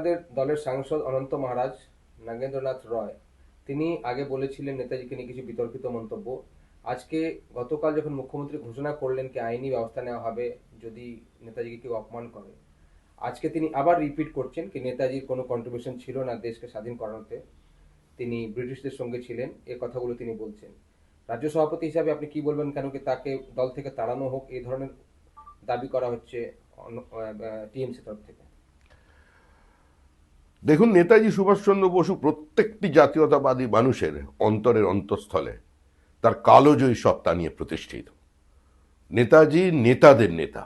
আপনাদের দলের সাংসদ অনন্ত মহারাজ নাগেন্দ্রনাথ রয় তিনি আগে বলেছিলেন নেতাজিকে নিয়ে কিছু বিতর্কিত মন্তব্য। আজকে গতকাল যখন মুখ্যমন্ত্রী ঘোষণা করলেন কি আইনি ব্যবস্থা নেওয়া হবে যদি নেতাজিকে কেউ অপমান করে, আজকে তিনি আবার রিপিট করছেন কি নেতাজির কোনো কন্ট্রিবিউশন ছিল না দেশকে স্বাধীন করানোতে, তিনি ব্রিটিশদের সঙ্গে ছিলেন, এ কথাগুলো তিনি বলছেন। রাজ্য সভাপতি হিসাবে আপনি কি বলবেন, কেন কি তাকে দল থেকে তাড়ানো হোক এই ধরনের দাবি করা হচ্ছে টিএমসি তরফ থেকে? দেখুন, নেতাজি সুভাষচন্দ্র বসু প্রত্যেকটি জাতীয়তাবাদী মানুষের অন্তরের অন্তঃস্থলে তার কালোজয়ী সত্তা নিয়ে প্রতিষ্ঠিত। নেতাজি নেতাদের নেতা।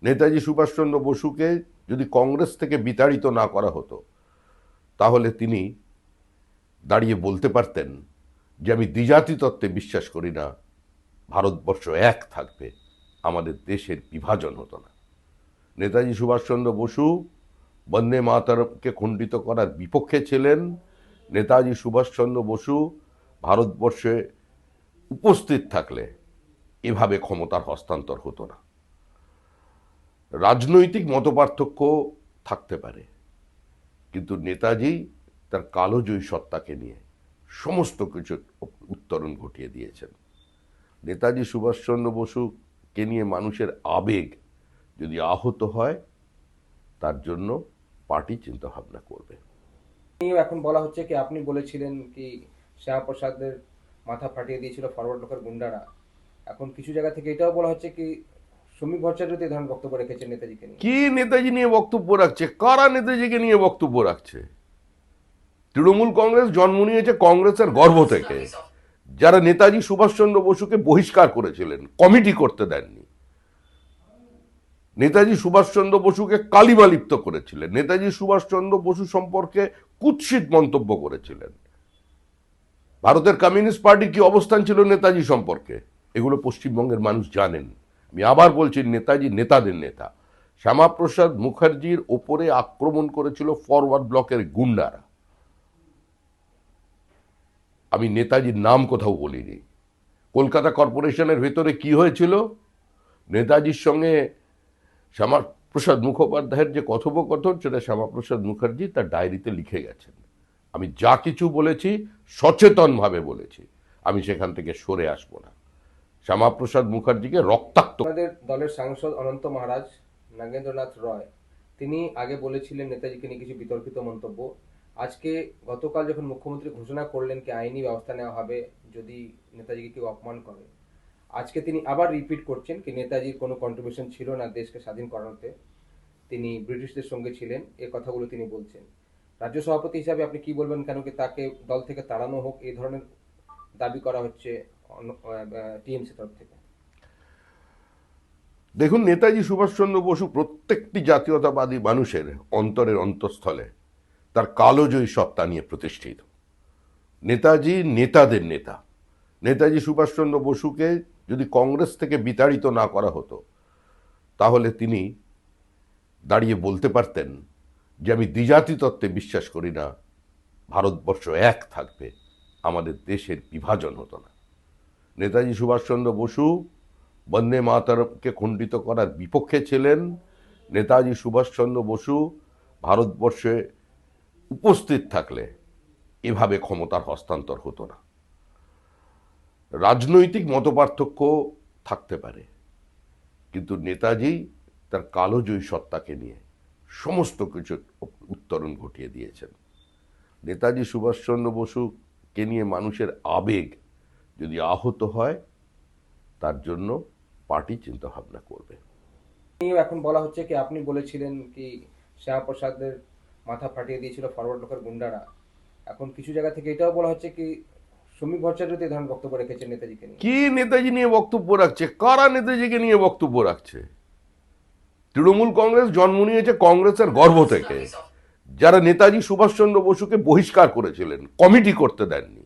নেতাজি সুভাষচন্দ্র বসুকে যদি কংগ্রেস থেকে বিতাড়িত না করা হতো তাহলে তিনি দাঁড়িয়ে বলতে পারতেন যে আমি দ্বিজাতি তত্ত্বে বিশ্বাস করি না, ভারতবর্ষ এক থাকবে, আমাদের দেশের বিভাজন হতো না। নেতাজি সুভাষচন্দ্র বসু বন্দে মাতরমকে খণ্ডিত করার বিপক্ষে ছিলেন। নেতাজি সুভাষচন্দ্র বসু ভারতবর্ষে উপস্থিত থাকলে এভাবে ক্ষমতার হস্তান্তর হতো না। রাজনৈতিক মতপার্থক্য থাকতে পারে, কিন্তু নেতাজি তার কালোজয়ী সত্তাকে নিয়ে সমস্ত কিছু উত্তরণ ঘটিয়ে দিয়েছেন। নেতাজি সুভাষচন্দ্র বসুকে নিয়ে মানুষের আবেগ যদি আহত হয়, তার জন্য পার্টি চিন্তা ভাবনা করবে। এখন বলা হচ্ছে কি আপনি বলেছিলেন কি শ্যামাপ্রসাদের মাথা ফাটিয়ে দিয়েছিল ফরওয়ার্ড ব্লকের গুন্ডারা, এখন কিছু জায়গা থেকে এটাও বলা হচ্ছে কি শ্রমিক ভট্টাচার্য এই ধরনের বক্তব্য রেখেছেন নেতাজিকে নিয়ে। কি নেতাজি নিয়ে বক্তব্য রাখছে? কারা নেতাজিকে নিয়ে বক্তব্য রাখছে? তৃণমূল কংগ্রেস জন্ম নিয়েছে কংগ্রেসের গর্ভ থেকে, যারা নেতাজি সুভাষচন্দ্র বসুকে বহিষ্কার করেছিলেন, কমিটি করতে দেননি। নেতাজি সুভাষচন্দ্র বসুকে কালিমা লিপ্ত করেছিলেন, নেতাজি সুভাষচন্দ্র বসু সম্পর্কে কুৎসিত মন্তব্য করেছিলেন। ভারতের কমিউনিস্ট পার্টি কি অবস্থান ছিল নেতাজি সম্পর্কে, এগুলো পশ্চিমবঙ্গের মানুষ জানেন। আমি আবার বলছি, নেতাজি নেতাদের নেতা। শ্যামাপ্রসাদ মুখার্জির ওপরে আক্রমণ করেছিল ফরওয়ার্ড ব্লকের গুন্ডারা। আমি নেতাজির নাম কোথাও বলিনি। কলকাতা কর্পোরেশনের ভেতরে কি হয়েছিল, নেতাজির সঙ্গে শ্যামাপ্রসাদ মুখোপাধ্যায়ের যে কথোপকথন, সেটা শ্যামাপ্রসাদ মুখার্জি তার ডায়েরিতে লিখে গেছেন। আমি যা কিছু বলেছি সচেতনভাবে বলেছি, আমি সেখান থেকে সরে আসবো না। শ্যামাপ্রসাদ মুখার্জিকে রক্তাক্ত। আমাদের দলের সাংসদ অনন্ত মহারাজ নাগেন্দ্রনাথ রয় তিনি আগে বলেছিলেন নেতাজিকে নিয়ে কিছু বিতর্কিত মন্তব্য। আজকে গতকাল যখন মুখ্যমন্ত্রী ঘোষণা করলেন কি আইনি ব্যবস্থা নেওয়া হবে যদি নেতাজিকে কেউ অপমান করে, আজকে তিনি আবার রিপিট করছেন কি নেতাজির কোনো কন্ট্রিবিউশন ছিল না দেশকে স্বাধীন করানোতে, তিনি ব্রিটিশদের সঙ্গে ছিলেন, এ কথাগুলো তিনি বলছেন। রাজ্য সভাপতি হিসাবে আপনি কি বলবেন, কেন কি তাকে দল থেকে তাড়ানো হোক এই ধরনের দাবি করা হচ্ছে টিএমসি তরফ থেকে? দেখুন, নেতাজি সুভাষচন্দ্র বসু প্রত্যেকটি জাতীয়তাবাদী মানুষের অন্তরের অন্তঃস্থলে তার কালোজয়ী সত্তা নিয়ে প্রতিষ্ঠিত। নেতাজি নেতাদের নেতা। নেতাজি সুভাষচন্দ্র বসুকে যদি কংগ্রেস থেকে বিতাড়িত না করা হতো তাহলে তিনি দাঁড়িয়ে বলতে পারতেন যে আমি দ্বিজাতি তত্ত্বে বিশ্বাস করি না, ভারতবর্ষ এক থাকবে, আমাদের দেশের বিভাজন হতো না। নেতাজি সুভাষচন্দ্র বসু বন্দে মাতরমকে খণ্ডিত করার বিপক্ষে ছিলেন। নেতাজি সুভাষচন্দ্র বসু ভারতবর্ষে উপস্থিত থাকলে এভাবে ক্ষমতার হস্তান্তর হতো না। রাজনৈতিক মতপার্থক্য থাকতে পারে, কিন্তু নেতাজি তার কালোজয়ী সত্তাকে নিয়ে সমস্ত কিছু উত্তরণ ঘটিয়ে দিয়েছেন। নেতাজি সুভাষচন্দ্র বসুকে নিয়ে মানুষের আবেগ যদি আহত হয়, তার জন্য পার্টি চিন্তা ভাবনা করবে। এখন বলা হচ্ছে কি আপনি বলেছিলেন কি শ্যামাপ্রসাদের মাথা ফাটিয়ে দিয়েছিল ফরওয়ার্ড ব্লকের গুন্ডারা, এখন কিছু জায়গা থেকে এটাও বলা হচ্ছে কি শ্রমিক ভট্টাচার্য এই ধরনের বক্তব্য রেখেছেন নেতাজিকে নিয়ে। কি নেতাজি নিয়ে বক্তব্য রাখছে? কারা নেতাজিকে নিয়ে বক্তব্য রাখছে? তৃণমূল কংগ্রেস জন্ম নিয়েছে কংগ্রেসের গর্ভ থেকে, যারা নেতাজি সুভাষচন্দ্র বসুকে বহিষ্কার করেছিলেন, কমিটি করতে দেননি।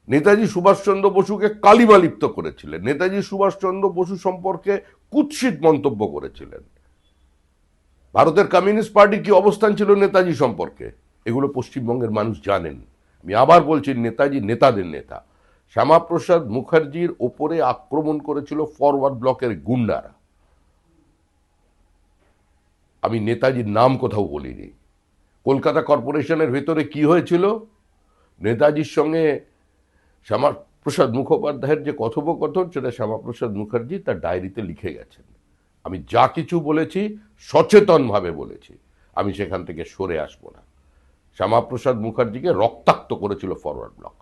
নেতাজি সুভাষচন্দ্র বসুকে কালিমা লিপ্ত করেছিলেন, নেতাজি সুভাষচন্দ্র বসু সম্পর্কে কুৎসিত মন্তব্য করেছিলেন। ভারতের কমিউনিস্ট পার্টি কি অবস্থান ছিল নেতাজি সম্পর্কে, এগুলো পশ্চিমবঙ্গের মানুষ জানেন। আমি আবার বলছি, নেতাজি নেতাদের নেতা। শ্যামাপ্রসাদ মুখার্জির ওপরে আক্রমণ করেছিল ফরওয়ার্ড ব্লকের গুন্ডারা। আমি নেতাজির নাম কোথাও বলিনি। কলকাতা কর্পোরেশনের ভেতরে কি হয়েছিল, নেতাজির সঙ্গে শ্যামাপ্রসাদ মুখোপাধ্যায়ের যে কথোপকথন, সেটা শ্যামাপ্রসাদ মুখার্জি তার ডায়েরিতে লিখে গেছেন। আমি যা কিছু বলেছি সচেতনভাবে বলেছি, আমি সেখান থেকে সরে আসবো না। শ্যামাপ্রসাদ মুখার্জিকে রক্তাক্ত করেছিল ফরওয়ার্ড ব্লক।